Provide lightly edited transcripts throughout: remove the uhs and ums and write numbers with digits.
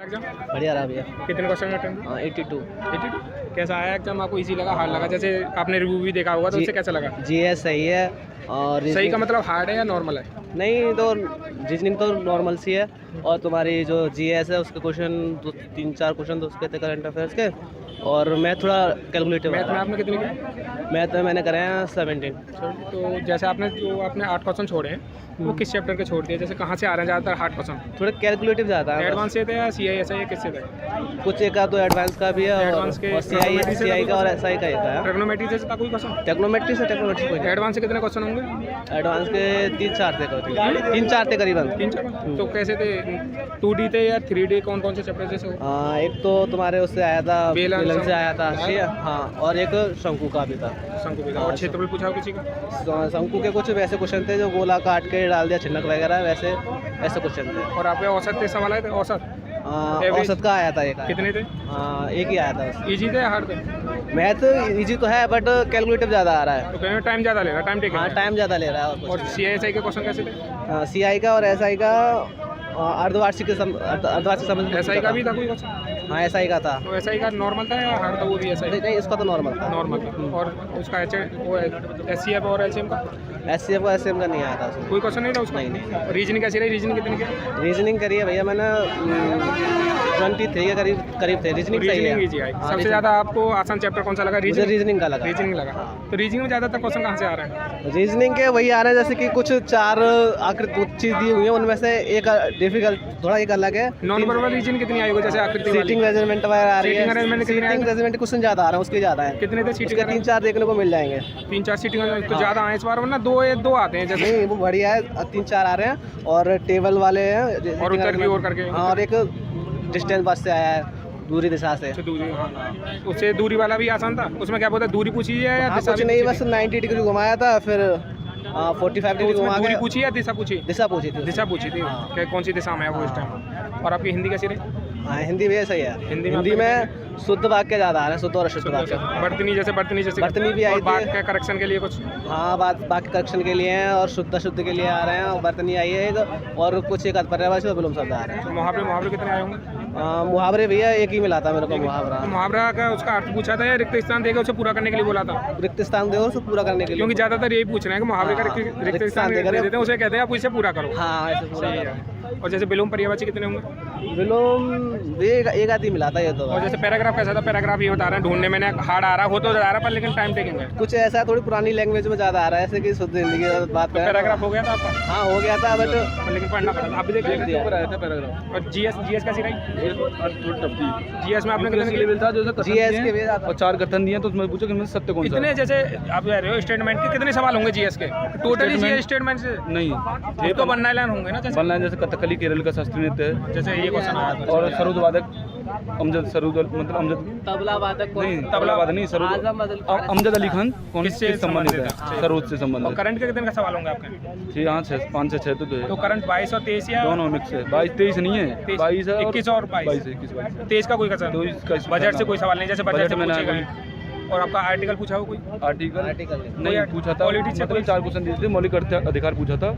Exam बढ़िया रहा भैया। कितने क्वेश्चन अटेंड? 82। 82। कैसा आया एग्जाम? आपको इजी लगा, हार्ड लगा? जैसे आपने रिव्यू भी देखा होगा तो उससे कैसा लगा? जीएस सही है और सही का मतलब हार्ड है या नॉर्मल है? नहीं तो रीजनिंग तो नॉर्मल सी है और तुम्हारी जो जीएस है उसके क्वेश्चन 3-4 क्वेश्चन तो उसके थे करंट अफेयर्स के और मैथ थोड़ा कैलकुलेटिव मैथ में है। आपने कितने किए? मैथ में मैंने करे हैं 17। तो जैसे आपने 8 क्वेश्चन छोड़े हैं वो किस चैप्टर के छोड़ दिए? जैसे कहाँ से आ रहे हैं ज़्यादातर हार्ड क्वेश्चन? थोड़े कैलकुलेटिव ज़्यादा है। एडवांस से थे या CISI या किससे थे? कुछ एक का तो एडवांस का भी है और एडवांस के CI का और SI का एक है। ट्रिग्नोमेट्री से था कोई क्वेश्चन? टेक्नोमेट्री कोई नहीं। एडवांस से कितने क्वेश्चन होंगे? एडवांस के 3-4 थे 3-4 थे करीबन। 3-4। तो कैसे थे? 2D थे या 3D? कौन कौन से चैप्टर से? एक तो तुम्हारे उससे आया था बेलन से आया था। हाँ और एक शंकु का भी था। शंकु भी था। और क्षेत्रफल पूछा हो किसी का? शंकु के कुछ वैसे क्वेश्चन थे जो गोला काट के डाल दिया छिन्नक वगैरह वैसे ऐसे क्वेश्चन थे। और आपके औसत के सवाल आए थे? औसत का आया था एक। कितने थे? एक ही आया था बस। इजी थे या हार्ड थे? मैथ इजी तो है बट कैलकुलेटिव ज़्यादा आ रहा है। तो कहीं टाइम ज़्यादा ले रहा है, टाइम टेकिंग। हाँ टाइम ज़्यादा ले रहा है। और CISI के क्वेश्चन कैसे थे? CI का और SI का अर्धवार्षिक संबंध। SI का भी था कोई क्वेश्चन? हाँ SI का था। तो SI का नॉर्मल था या हार्ड था? वो भी SI? नहीं इसका तो नॉर्मल था। नॉर्मल था। और उसका SCF और LCM का? SCF का SCM का नहीं आया था उसमें। कोई क्वेश्चन नहीं था उसका? नहीं। रीजनिंग कैसी रही? रीजनिंग कितनी की? रीजनिंग करी है भैया मैंने 23 के करीब थे। रीजनिंग सही है। इजी आई। सबसे ज़्यादा आपको आसान चैप्टर कौन सा लगा? रीजनिंग का लगा। रीजनिंग लगा। तो रीजनिंग में ज़्यादातर क्वेश्चन कहाँ से आ रहे हैं? रीजनिंग के वही आ रहे हैं जैसे कि कुछ 4 आकृति चीज़ दी हुई है उनमें से एक डिफिकल्ट थोड़ा एक अलग है। नॉन वर्बल रीजन कितनी आई होगी? जैसे आकृति वाली सीटिंग मेजरमेंट वगैरह आ रही है। सीटिंग अरेंजमेंट कितने आए? सीटिंग मेजरमेंट क्वेश्चन ज़्यादा आ रहा है उसके ज़्यादा है। कितने थे सीटिंग? 3-4 देखने को मिल जाएंगे। 3-4 सीटिंग तो ज़्यादा आए इस बार, वरना 2 आते हैं जैसे। नहीं वो बढ़िया है 3-4 आ रहे हैं और टेबल वाले हैं और उत्तर की ओर करके। हाँ और एक डिस्टेंस बस से आया है दूरी दिशा से। दूरी, हाँ। उससे दूरी वाला भी आसान था? उसमें क्या बोलते हैं, दूरी पूछी है या दिशा? कुछ नहीं बस 90 डिग्री घुमाया था फिर 45 डिग्री घुमा के। दूरी पूछी या दिशा पूछी? दिशा पूछी थी। दिशा पूछी थी कि कौन सी दिशा में है वो इस टाइम। और आपकी हिंदी कैसी रही? हाँ हिंदी भी सही है। हिंदी में शुद्ध वाक्य ज़्यादा आ रहे हैं। शुद्ध और अशुद्ध वाक्य। बर्तनी जैसे बर्तनी भी आई थी। वाक्य करेक्शन के लिए कुछ? हाँ वाक्य करेक्शन के लिए हैं और शुद्ध के लिए आ रहे हैं। बर्तनी आई है एक और कुछ एक पर्यायवाची और विलोम शब्द आ रहे हैं। मुहावरे कितने आए होंगे? मुहावरे भैया एक ही मिला था मेरे को मुहावरा। तो मुहावरा का उसका अर्थ पूछा था या रिक्त स्थान देगा उसे पूरा करने के लिए बोला था? रिक्त स्थान देगा उसे पूरा करने के लिए। क्योंकि ज़्यादातर यही पूछ रहे हैं कि मुहावरे का रिक्त स्थान दे देते हैं, उसे कहते हैं आप इसे पूरा करो। हाँ ऐसे पूरा है। और जैसे विलोम पर्यायवाची कितने होंगे? विलोम एक आदि मिला था ये तो। और जैसे पैराग्राफ कैसा था? पैराग्राफ ये बता रहे हैं ढूंढने में हार्ड आ रहा हो तो जा रहा पर लेकिन टाइम टेकिंग है। कुछ ऐसा थोड़ी पुरानी लैंग्वेज में ज़्यादा आ रहा है ऐसे कि शुद्ध हिंदी की बात है। पैराग्राफ हो गया था आपका? हाँ हो गया था बट लेकिन पढ़ना पड़ा था। आप भी देख लिया ऊपर आया था पैराग्राफ। और GS कैसी रही? GS में आपने कितने लेवल था जो GS के और 4 कथन दिए तो उसमें पूछो कि इनमें से सत्य कौन सा है। इतने जैसे आप कह रहे हो स्टेटमेंट के कितने सवाल होंगे GS के? टोटली GS स्टेटमेंट से नहीं ये तो बनना लाइन होंगे ना? जैसे बनना जैसे कथकली केरल का शास्त्रीय नृत्य है। जैसे ये क्वेश्चन आया था। और सरोद वादक अमजद सरोद मतलब अमजद तबला वादक नहीं तबला वादक नहीं सरोद अमजद अली खान कौन से संबंधित है? सरोद से और संबंधित। करंट के कितने का सवाल होंगे आपके? जी हाँ 5 से 6 तो है। तो करंट 22 और 23 या दोनों मिक्स है। 22-23 नहीं है 22 है 21 और 22 22 23 का कोई कसर? बजट से कोई सवाल नहीं, जैसे बजट से में पूछेगा। और आपका आर्टिकल पूछा हो कोई? आर्टिकल नहीं पूछा था। पॉलिटिक्स से मतलब 4 क्वेश्चन दिए थे। मौलिक अधिकार पूछा था,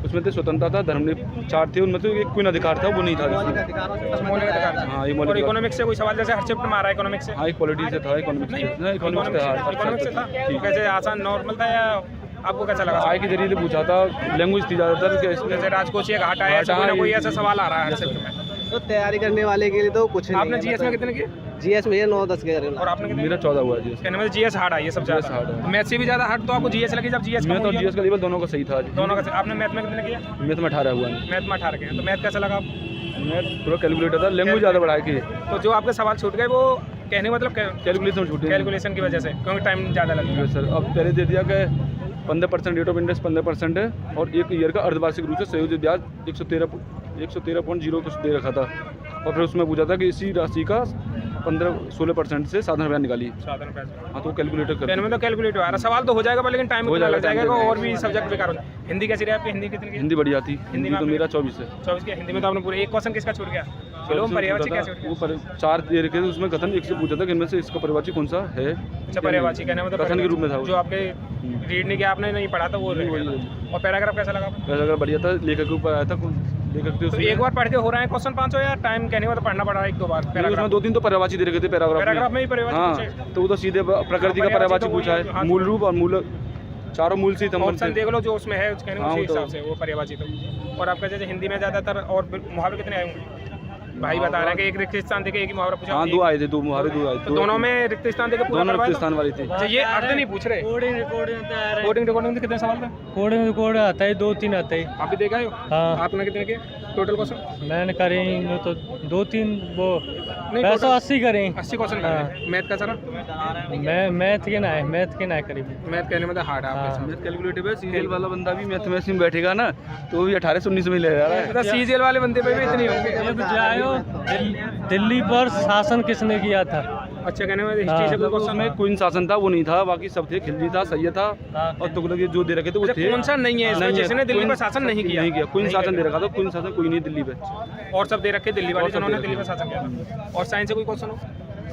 उसमें थे स्वतंत्रता था, धर्म 4 थे, उनमें से एक कोई अधिकार था वो नहीं था। मौलिक अधिकार। हाँ ये और मौलिक। इकोनॉमिक्स से कोई सवाल जैसे हर शिफ्ट में आ रहा है इकोनॉमिक्स से? हाँ एक पॉलिटिक्स से था। इकोनॉमिक्स से था। कैसे आसान नॉर्मल था या आपको कैसा लगा? आय के जरिए से पूछा था। लैंग्वेज थी ज़्यादातर जैसे राजकोषीय घाटा है, कोई ऐसा सवाल आ रहा है हर शिफ्ट में? तो तैयारी करने वाले के लिए तो कुछ नहीं। आपने GS में कितने किए? GS में 9-10 के करीब। और आपने कितने? मेरा 14 हुआ है। कहने में GS हार्ड आई है सबसे ज़्यादा। हार्ड है। मैथ से भी ज़्यादा हार्ड तो आपको GS लगी जब GS मैथ और GS का लेवल दोनों का सही था। दोनों का। आपने मैथ में कितने किया? मैथ में 18 हुआ है। मैथ में 18 के। तो मैथ कैसा लगा आप? मैथ पूरा कैलकुलेटर था। लैंग्वेज ज़्यादा बढ़ाया कि तो जो आपके सवाल छूट गए वो कहने मतलब कैलकुलेशन छूटे। कैलकुलेशन की वजह से, क्योंकि टाइम ज़्यादा लगा। सर अब पहले दे दिया कि 15% रेट ऑफ इंटरेस्ट 15% है और 1 ईयर का अर्धवार्षिक रूप से संयोजित ब्याज 113.0 कुछ दे रखा था। और फिर उसमें पूछा था कि इसी राशि का 15-16% से साधारण ब्याज निकालिए। साधारण पैसे। हाँ तो कैलकुलेटर कर में तो कैलकुलेटर आ रहा सवाल तो हो जाएगा पर लेकिन टाइम हो कितना लग जाएगा, जाएगा टाइम और भी सब्जेक्ट बेकार हो जाए। हिंदी कैसी रही आपकी? हिंदी कितनी की? हिंदी बढ़िया थी। हिंदी में तो मेरा 24 है। 24 की। हिंदी में तो आपने पूरे एक क्वेश्चन किसका छूट गया? विलोम पर्यायवाची कैसे छूट गया? वो 4 दे रखे थे उसमें कथन एक से पूछा था कि इनमें से इसका पर्यायवाची कौन सा है। अच्छा पर्यायवाची कहने में तो कथन के रूप में था वो। जो आपके रीड नहीं किया आपने नहीं पढ़ा था वो। और पैराग्राफ कैसा लगा? बढ़िया था। लेखक के ऊपर आया था देख सकते हो तो उसमें। एक बार पढ़ के हो रहा है क्वेश्चन 5 या टाइम कहने में तो पढ़ना पड़ा एक दो बार नहीं, पैराग्राफ उसमें 2-3 तो पर्यायवाची दे रखे थे पैराग्राफ में ही पर्यायवाची हाँ, पूछे। तो वो तो सीधे प्रकृति का पर्यायवाची पर्यायवाची तो पूछा वही, है, हाँ, मूल रूप और मूल, चारों मूल से संबंध ऑप्शन देख लो जो उसमें है कहने में हाँ, उसी वो तो- हिसाब से वो पर्यायवाची तो। और आपका जैसे हिंदी में ज़्यादातर और मुहावरे कितने आए होंगे? भाई बता रहे हैं कि एक रिक्त स्थान देके एक ही मुहावरा पूछा। हाँ, 2 आए थे, 2 मुहावरे 2 आए थे। तो दोनों में रिक्त स्थान देके पूरा दोनों करवाया रिक्त था? स्थान वाली थी। अच्छा, ये अर्ध नहीं पूछ रहे। कोडिंग रिकॉर्डिंग कोडिंग कितने सवाल थे? कोडिंग रिकॉर्ड आता है 2-3 आता है। आप भी देखा हो? हाँ। आपने कितने के टोटल क्वेश्चन? मैंने करें तो 2-3 वो नहीं, 180 करें। 80 क्वेश्चन हाँ। मैथ का सर? मैं मैथ के ना करीब। मैथ कहने में तो हार्ड है हाँ। आपके मैथ कैलकुलेटिव है, सीरियल वाला बंदा भी मैथमेटिक्स में बैठेगा ना तो वो भी 1819 में ले जा रहा है। साथ। सीजीएल वाले बंदे पे भी इतनी होंगे। ये जाओ दिल्ली पर शासन किसने किया था? अच्छा, कहने में हिस्ट्री हाँ। से कोई मतलब क्वेश्चन उसमें कोई शासन था वो नहीं था, बाकी सब थे, खिलजी था, सैयद था हाँ। और तुगलक, ये जो दे रखे थे वो अच्छा, थे। कौन सा नहीं है इसमें नहीं है, जिसने दिल्ली कोई पर शासन नहीं किया? नहीं किया, कोई नहीं शासन किया। दे रखा था, कोई शासन कोई नहीं दिल्ली पे। और सब दे रखे दिल्ली वाले और सब जिन्होंने दे दिल्ली पर रखे। शासन किया था। और साइंस से कोई क्वेश्चन हो?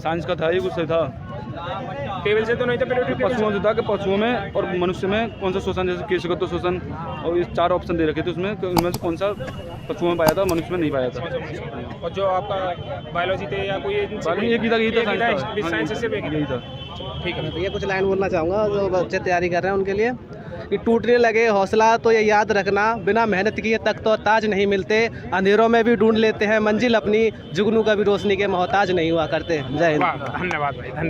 साइंस का था, ये कुछ से था, टेबल से तो नहीं था पीरियोडिक टेबल पशुओं से? से था कि पशुओं में और मनुष्य में कौन सा शोषण, जैसे केशगत शोषण, और ये 4 ऑप्शन दे रखे थे उसमें, तो उनमें से कौन सा पशुओं में पाया था, मनुष्य में नहीं पाया था। और जो आपका बायोलॉजी थे या कोई बायोलॉजी एक ही था, यही था, साइंस से सिर्फ एक ही यही था। था। ठीक है। ये कुछ लाइन बोलना चाहूँगा जो बच्चे तैयारी कर रहे हैं उनके लिए कि टूटने लगे हौसला तो ये याद रखना, बिना मेहनत किए तक तो ताज नहीं मिलते, अंधेरों में भी ढूंढ लेते हैं मंजिल अपनी, जुगनू कभी रोशनी के मोहताज नहीं हुआ करते। जय हिंद। वाह, धन्यवाद भाई, धन्यवाद।